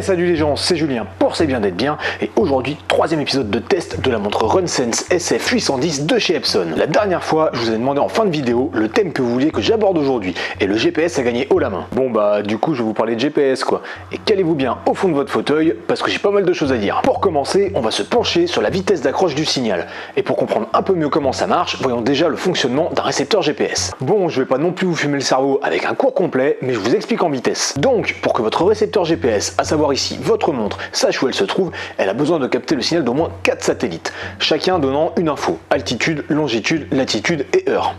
Salut les gens, c'est Julien pour C'est bien d'être bien et aujourd'hui, troisième épisode de test de la montre RunSense SF810 de chez Epson. La dernière fois, je vous ai demandé en fin de vidéo le thème que vous vouliez que j'aborde aujourd'hui et le GPS a gagné haut la main. Bon bah du coup je vais vous parler de GPS quoi. Et calez-vous bien au fond de votre fauteuil parce que j'ai pas mal de choses à dire. Pour commencer, on va se pencher sur la vitesse d'accroche du signal. Et pour comprendre un peu mieux comment ça marche, voyons déjà le fonctionnement d'un récepteur GPS. Bon, je vais pas non plus vous fumer le cerveau avec un cours complet, mais je vous explique en vitesse. Donc, pour que votre récepteur GPS, à savoir ici votre montre, sache où elle se trouve, elle a besoin de capter le signal d'au moins 4 satellites, chacun donnant une info, altitude, longitude, latitude et heure.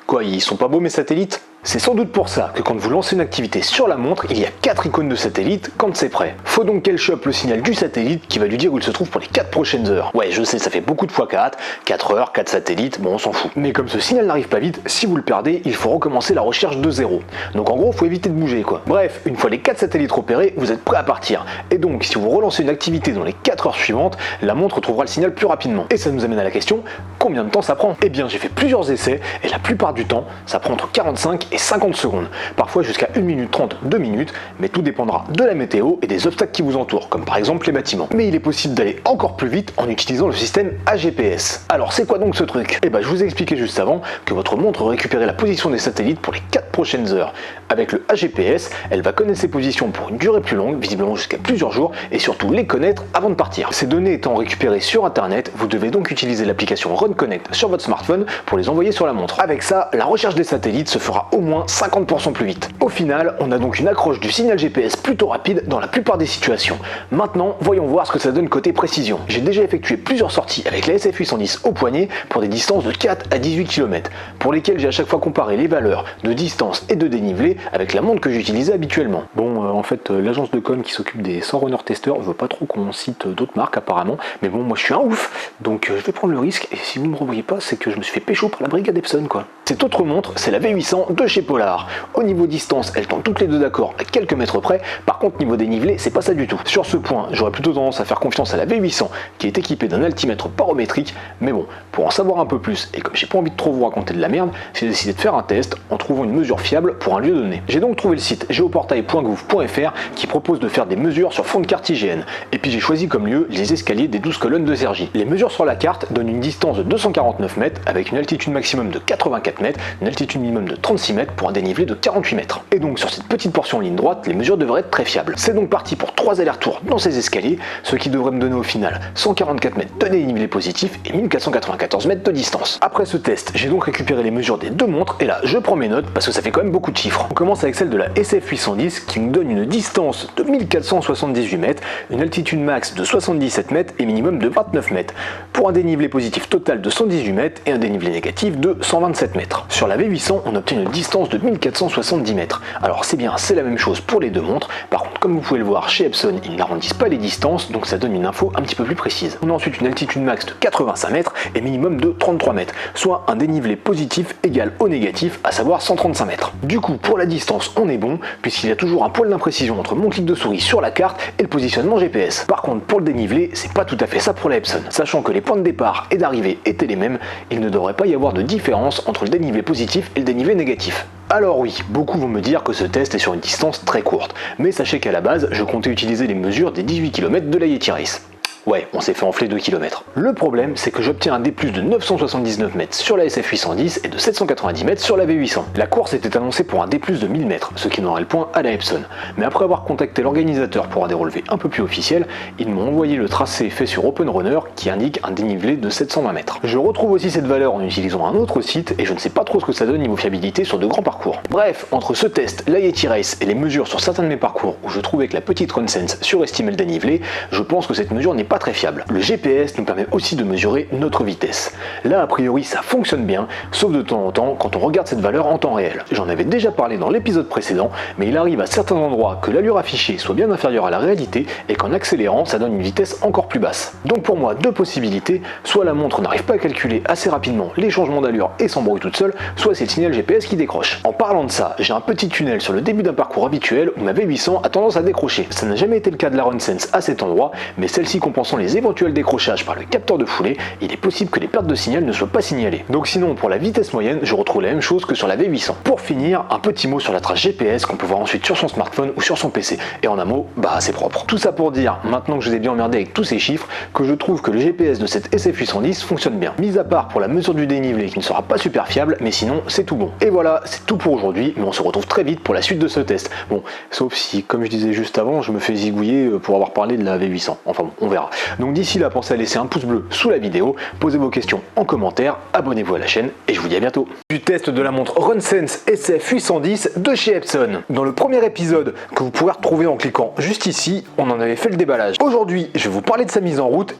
Quoi, ils sont pas beaux mes satellites ? C'est sans doute pour ça que quand vous lancez une activité sur la montre, il y a 4 icônes de satellite quand c'est prêt. Faut donc qu'elle chope le signal du satellite qui va lui dire où il se trouve pour les 4 prochaines heures. Ouais, je sais, ça fait beaucoup de fois 4 heures, 4 satellites, bon on s'en fout. Mais comme ce signal n'arrive pas vite, si vous le perdez, il faut recommencer la recherche de zéro. Donc en gros, faut éviter de bouger quoi. Bref, une fois les 4 satellites repérés, vous êtes prêt à partir. Et donc, si vous relancez une activité dans les 4 heures suivantes, la montre trouvera le signal plus rapidement. Et ça nous amène à la question, combien de temps ça prend ? Eh bien, j'ai fait plusieurs essais et la plupart du temps, ça prend entre 45 et 50 secondes. Parfois jusqu'à 1 minute 30, 2 minutes, mais tout dépendra de la météo et des obstacles qui vous entourent, comme par exemple les bâtiments. Mais il est possible d'aller encore plus vite en utilisant le système AGPS. Alors c'est quoi donc ce truc ? Eh ben je vous ai expliqué juste avant que votre montre récupérait la position des satellites pour les 4 prochaines heures. Avec le AGPS, elle va connaître ses positions pour une durée plus longue, visiblement jusqu'à plusieurs jours, et surtout les connaître avant de partir. Ces données étant récupérées sur internet, vous devez donc utiliser l'application RunConnect sur votre smartphone pour les envoyer sur la montre. Avec ça, la recherche des satellites se fera au moins 50% plus vite. Au final, on a donc une accroche du signal GPS plutôt rapide dans la plupart des situations. Maintenant, voyons voir ce que ça donne côté précision. J'ai déjà effectué plusieurs sorties avec la SF810 au poignet pour des distances de 4 à 18 km, pour lesquelles j'ai à chaque fois comparé les valeurs de distance et de dénivelé avec la montre que j'utilisais habituellement. Bon, en fait, l'agence de com qui s'occupe des 100 runners testeurs veut pas trop qu'on cite d'autres marques apparemment, mais bon, moi je suis un ouf, donc je vais prendre le risque, et si vous me revoyez pas, c'est que je me suis fait pécho par la brigade Epson quoi. Cette autre montre, c'est la V800 de chez Polar. Au niveau distance, elles tombent toutes les deux d'accord à quelques mètres près, par contre niveau dénivelé, c'est pas ça du tout. Sur ce point, j'aurais plutôt tendance à faire confiance à la V800 qui est équipée d'un altimètre barométrique, mais bon, pour en savoir un peu plus, et comme j'ai pas envie de trop vous raconter de la merde, j'ai décidé de faire un test en trouvant une mesure fiable pour un lieu donné. J'ai donc trouvé le site geoportail.gouv.fr qui propose de faire des mesures sur fond de carte IGN, et puis j'ai choisi comme lieu les escaliers des 12 colonnes de Cergy. Les mesures sur la carte donnent une distance de 249 mètres avec une altitude maximum de 84 mètres, une altitude minimum de 36 mètres pour un dénivelé de 48 mètres. Et donc sur cette petite portion en ligne droite, les mesures devraient être très fiables. C'est donc parti pour 3 allers-retours dans ces escaliers, ce qui devrait me donner au final 144 mètres de dénivelé positif et 1494 mètres de distance. Après ce test, j'ai donc récupéré les mesures des deux montres et là je prends mes notes parce que ça fait quand même beaucoup de chiffres. On commence avec celle de la SF810 qui nous donne une distance de 1478 mètres, une altitude max de 77 mètres et minimum de 29 mètres, pour un dénivelé positif total de 118 mètres et un dénivelé négatif de 127 mètres. Sur la V800, on obtient une distance de 1470 mètres. Alors c'est bien, c'est la même chose pour les deux montres, par contre comme vous pouvez le voir chez Epson, ils n'arrondissent pas les distances, donc ça donne une info un petit peu plus précise. On a ensuite une altitude max de 85 mètres et minimum de 33 mètres, soit un dénivelé positif égal au négatif, à savoir 135 mètres. Du coup, pour la distance, on est bon, puisqu'il y a toujours un poil d'imprécision entre mon clic de souris sur la carte et le positionnement GPS. Par contre, pour le dénivelé, c'est pas tout à fait ça pour la Epson. Sachant que les points de départ et d'arrivée étaient les mêmes, il ne devrait pas y avoir de différence entre le dénivelé positif et le dénivelé négatif. Alors oui, beaucoup vont me dire que ce test est sur une distance très courte, mais sachez qu'à la base, je comptais utiliser les mesures des 18 km de la Yeti Race. Ouais, on s'est fait enfler 2 km. Le problème, c'est que j'obtiens un D+ de 979 mètres sur la SF810 et de 790 mètres sur la V800. La course était annoncée pour un D+ de 1000 mètres, ce qui n'aurait le point à la Epson. Mais après avoir contacté l'organisateur pour un des relevés un peu plus officiels, ils m'ont envoyé le tracé fait sur OpenRunner qui indique un dénivelé de 720 mètres. Je retrouve aussi cette valeur en utilisant un autre site et je ne sais pas trop ce que ça donne niveau fiabilité sur de grands parcours. Bref, entre ce test, la Yeti Race et les mesures sur certains de mes parcours où je trouvais que la petite RunSense surestimait le dénivelé, je pense que cette mesure n'est pas très fiable. Le GPS nous permet aussi de mesurer notre vitesse. Là, a priori, ça fonctionne bien, sauf de temps en temps quand on regarde cette valeur en temps réel. J'en avais déjà parlé dans l'épisode précédent, mais il arrive à certains endroits que l'allure affichée soit bien inférieure à la réalité et qu'en accélérant, ça donne une vitesse encore plus basse. Donc pour moi, deux possibilités, soit la montre n'arrive pas à calculer assez rapidement les changements d'allure et s'embrouille toute seule, soit c'est le signal GPS qui décroche. En parlant de ça, j'ai un petit tunnel sur le début d'un parcours habituel où ma V800 a tendance à décrocher. Ça n'a jamais été le cas de la RunSense à cet endroit, mais celle-ci compense compensant les éventuels décrochages par le capteur de foulée, il est possible que les pertes de signal ne soient pas signalées. Donc sinon, pour la vitesse moyenne, je retrouve la même chose que sur la V800. Pour finir, un petit mot sur la trace GPS qu'on peut voir ensuite sur son smartphone ou sur son PC. Et en un mot, bah c'est propre. Tout ça pour dire, maintenant que je vous ai bien emmerdé avec tous ces chiffres, que je trouve que le GPS de cette SF810 fonctionne bien. Mis à part pour la mesure du dénivelé qui ne sera pas super fiable, mais sinon c'est tout bon. Et voilà, c'est tout pour aujourd'hui, mais on se retrouve très vite pour la suite de ce test. Bon, sauf si, comme je disais juste avant, je me fais zigouiller pour avoir parlé de la V800. Enfin bon, on verra. Donc d'ici là, pensez à laisser un pouce bleu sous la vidéo, posez vos questions en commentaire, abonnez-vous à la chaîne, et je vous dis à bientôt. Du test de la montre RunSense SF810 de chez Epson. Dans le premier épisode, que vous pourrez retrouver en cliquant juste ici, on en avait fait le déballage. Aujourd'hui, je vais vous parler de sa mise en route